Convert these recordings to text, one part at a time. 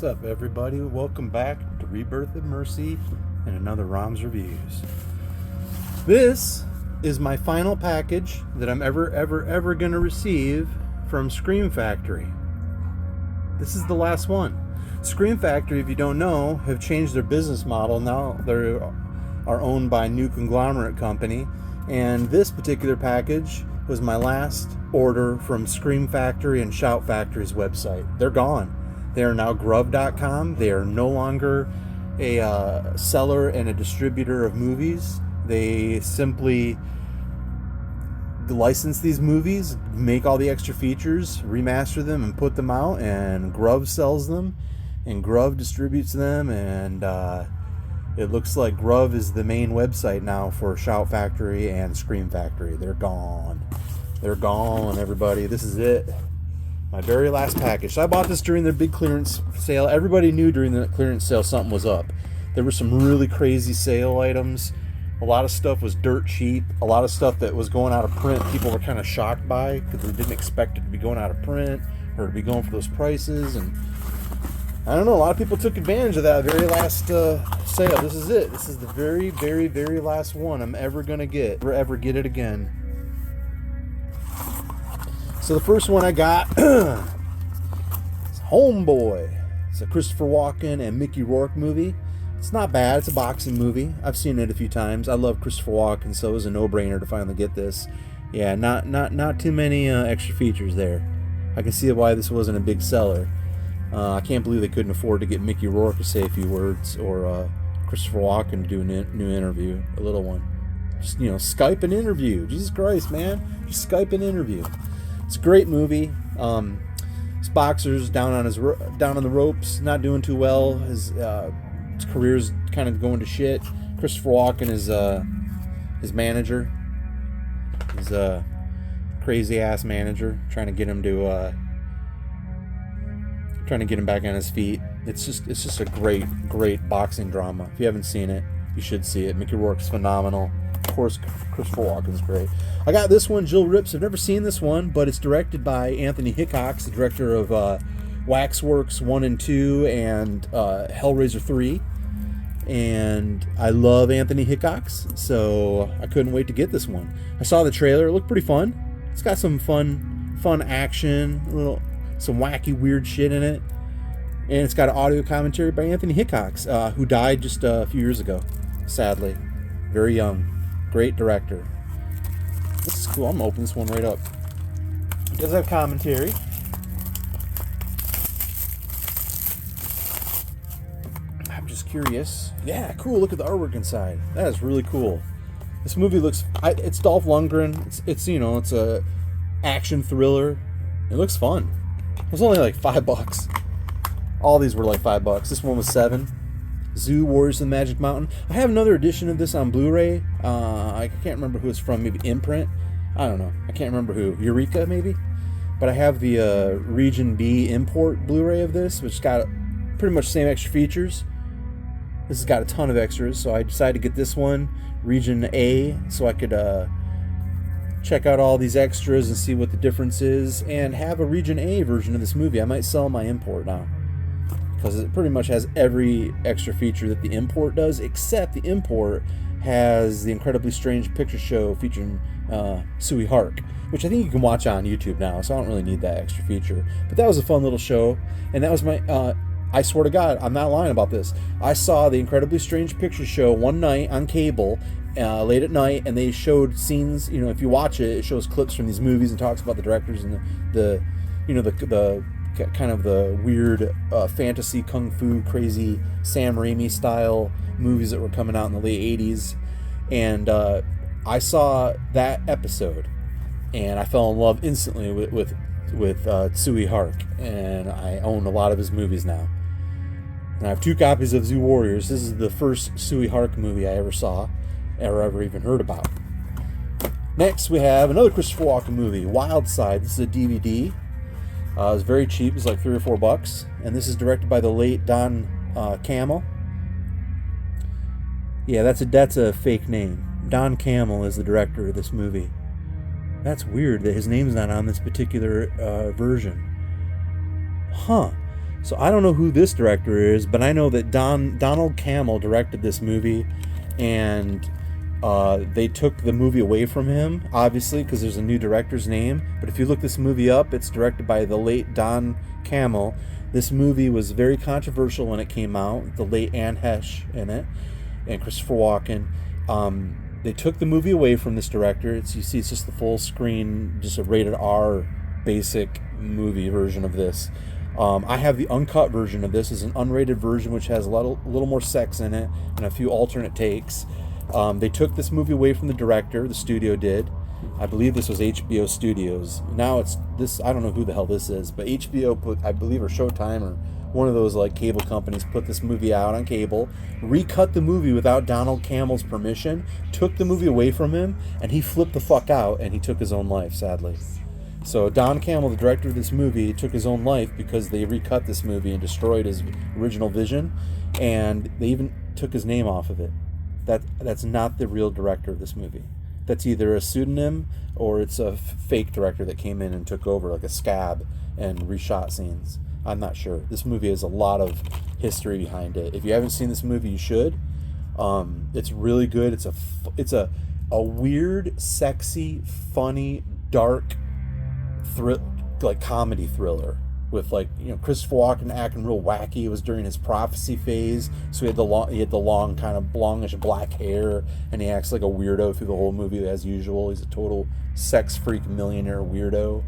What's up, everybody? Welcome back to Rebirth of Mercy and another ROM's Reviews. This is my final package that I'm ever going to receive from ShoutFactory. This is the last one. ShoutFactory, if you don't know, have changed their business model. Now they are owned by a new conglomerate company, and this particular package was my last order from ShoutFactory and ShoutFactory's website. They're gone. They are now Grub.com. They are no longer a seller and a distributor of movies. They simply license these movies, make all the extra features, remaster them, and put them out, and Grub sells them, and Grub distributes them, and it looks like Grub is the main website now for ShoutFactory and ShoutFactory. They're gone. They're gone, everybody. This is it. My very last package. So I bought this during their big clearance sale. Everybody knew during the clearance sale something was up. There were some really crazy sale items. A lot of stuff was dirt cheap. A lot of stuff that was going out of print, people were kind of shocked by because they didn't expect it to be going out of print or to be going for those prices. And I don't know, a lot of people took advantage of that very last sale. This is it. This is the very last one I'm ever going to get. Ever get it again. So the first one I got is Homeboy. It's a Christopher Walken and Mickey Rourke movie. It's not bad. It's a boxing movie. I've seen it a few times. I love Christopher Walken, so it was a no-brainer to finally get this. Yeah, not too many extra features there. I can see why this wasn't a big seller. I can't believe they couldn't afford to get Mickey Rourke to say a few words or Christopher Walken to do a new interview, a little one. Just, Skype an interview. Jesus Christ, man. Just Skype an interview. It's a great movie. This boxer's down on the ropes, not doing too well. His career's kind of going to shit. Christopher Walken is his manager. He's a crazy ass manager trying to get him back on his feet. It's just a great boxing drama. If you haven't seen it, you should see it. Mickey Rourke's phenomenal. Of course, Christopher Walken's great. I got this one, Jill Rips. I've never seen this one, but it's directed by Anthony Hickox, the director of Waxworks 1 and 2 and Hellraiser 3. And I love Anthony Hickox, so I couldn't wait to get this one. I saw the trailer. It looked pretty fun. It's got some fun action, some wacky, weird shit in it. And it's got an audio commentary by Anthony Hickox, who died just a few years ago, sadly. Very young. Great director. This is cool. I'm going to open this one right up. It does have commentary. I'm just curious. Yeah, cool. Look at the artwork inside. That is really cool. This movie looks... it's Dolph Lundgren. It's a action thriller. It looks fun. It was only like $5. All these were like $5. This one was $7. Zoo Warriors of the Magic Mountain. I have another edition of this on Blu-ray. I can't remember who it's from. Maybe Imprint. I don't know. I can't remember who. Eureka, maybe? But I have the Region B import Blu-ray of this, which got pretty much the same extra features. This has got a ton of extras, so I decided to get this one, Region A, so I could check out all these extras and see what the difference is, and have a Region A version of this movie. I might sell my import now, because it pretty much has every extra feature that the import does, except the import has the Incredibly Strange Picture Show featuring Suey Hark, which I think you can watch on YouTube now, so I don't really need that extra feature. But that was a fun little show, and that was my... I swear to God, I'm not lying about this. I saw the Incredibly Strange Picture Show one night on cable, late at night, and they showed scenes. If you watch it, it shows clips from these movies and talks about the directors and the kind of the weird fantasy, kung fu, crazy Sam Raimi style movies that were coming out in the late 80s. And I saw that episode, and I fell in love instantly with Suey Hark, and I own a lot of his movies now. And I have 2 copies of Zoo Warriors. This is the first Suey Hark movie I ever saw, or ever even heard about. Next, we have another Christopher Walken movie, Wild Side. This is a DVD. It was very cheap. It was like $3 or $4. And this is directed by the late Don Camel. Yeah, that's a fake name. Don Camel is the director of this movie. That's weird that his name's not on this particular version. Huh. So I don't know who this director is, but I know that Donald Cammell directed this movie, and they took the movie away from him, obviously, because there's a new director's name. But if you look this movie up, it's directed by the late Don Cammell. This movie was very controversial when it came out. The late Anne Hesh in it, and Christopher Walken. They took the movie away from this director. You see, it's just the full screen, just a rated R basic movie version of this. I have the uncut version of this. It's an unrated version, which has a little more sex in it and a few alternate takes. They took this movie away from the director. The studio did. I believe this was HBO Studios. Now it's this. I don't know who the hell this is, but HBO put, I believe, or Showtime or one of those like cable companies put this movie out on cable, recut the movie without Donald Cammell's permission, took the movie away from him, and he flipped the fuck out and he took his own life, sadly. So Don Cammell, the director of this movie, took his own life because they recut this movie and destroyed his original vision, and they even took his name off of it. That's not the real director of this movie. That's either a pseudonym or it's a fake director that came in and took over, like a scab, and reshot scenes. I'm not sure. This movie has a lot of history behind it. If you haven't seen this movie, you should. It's really good. It's a weird, sexy, funny, dark, comedy thriller with Christopher Walken acting real wacky. It was during his prophecy phase, so he had the long kind of longish black hair, and he acts like a weirdo through the whole movie as usual. He's a total sex freak millionaire weirdo.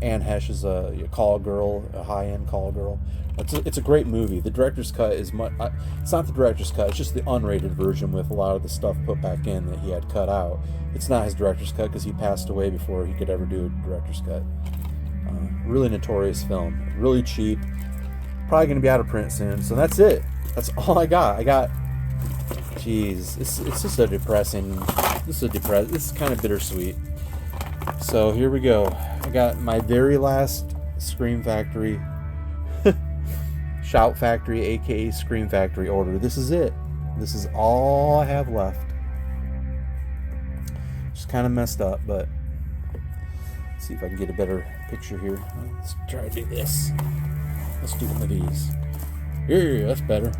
Anne Hesh is a call girl, a high-end call girl. It's a great movie. The director's cut is much. It's not the director's cut. It's just the unrated version with a lot of the stuff put back in that he had cut out. It's not his director's cut because he passed away before he could ever do a director's cut. Really notorious film. Really cheap. Probably going to be out of print soon. So that's it. That's all I got. Jeez, it's just a depressing. This is kind of bittersweet. So here we go. I got my very last Scream Factory, Shout Factory, aka Scream Factory order. This is it. This is all I have left. Just kind of messed up, but let's see if I can get a better picture here. Let's try to do this. Let's do one of these. Yeah, that's better.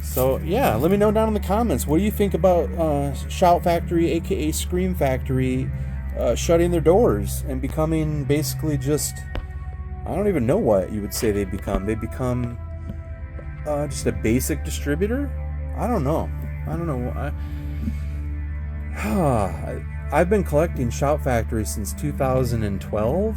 So yeah, let me know down in the comments. What do you think about Shout Factory, aka Scream Factory, shutting their doors and becoming basically just, I don't even know what you would say they become. They become just a basic distributor? I don't know. I've been collecting Shout Factory since 2012.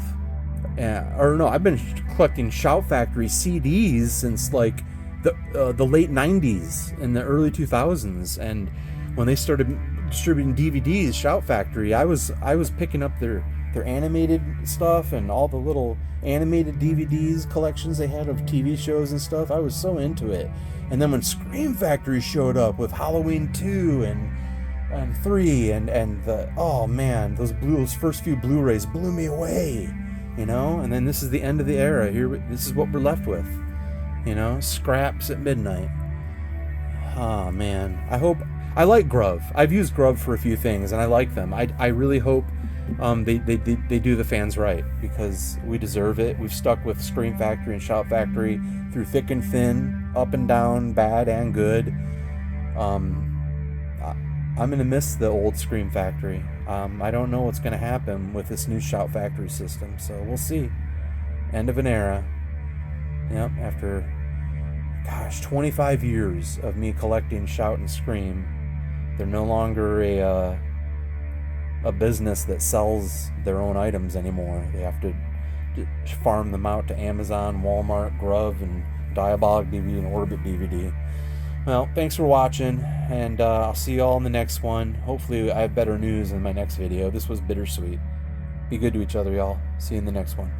I've been collecting Shout Factory CDs since like the late 90s and the early 2000s. And when they started distributing DVDs, Shout Factory, I was picking up their animated stuff and all the little animated DVDs collections they had of TV shows and stuff. I was so into it. And then when Scream Factory showed up with Halloween 2 and 3 and the, oh man, those first few Blu-rays blew me away, and then this is the end of the era. This is what we're left with, scraps at midnight. Oh man, I like Grove. I've used Grove for a few things and I like them. I really hope they do the fans right, because we deserve it. We've stuck with Scream Factory and Shout Factory through thick and thin, up and down, bad and good. I'm going to miss the old Scream Factory. I don't know what's going to happen with this new Shout Factory system, so we'll see. End of an era. Yep, after, 25 years of me collecting Shout and Scream, they're no longer a business that sells their own items anymore. They have to farm them out to Amazon, Walmart, Grove, and Diabolic DVD and Orbit DVD. Well, thanks for watching, and I'll see you all in the next one. Hopefully I have better news in my next video. This was bittersweet. Be good to each other, y'all. See you in the next one.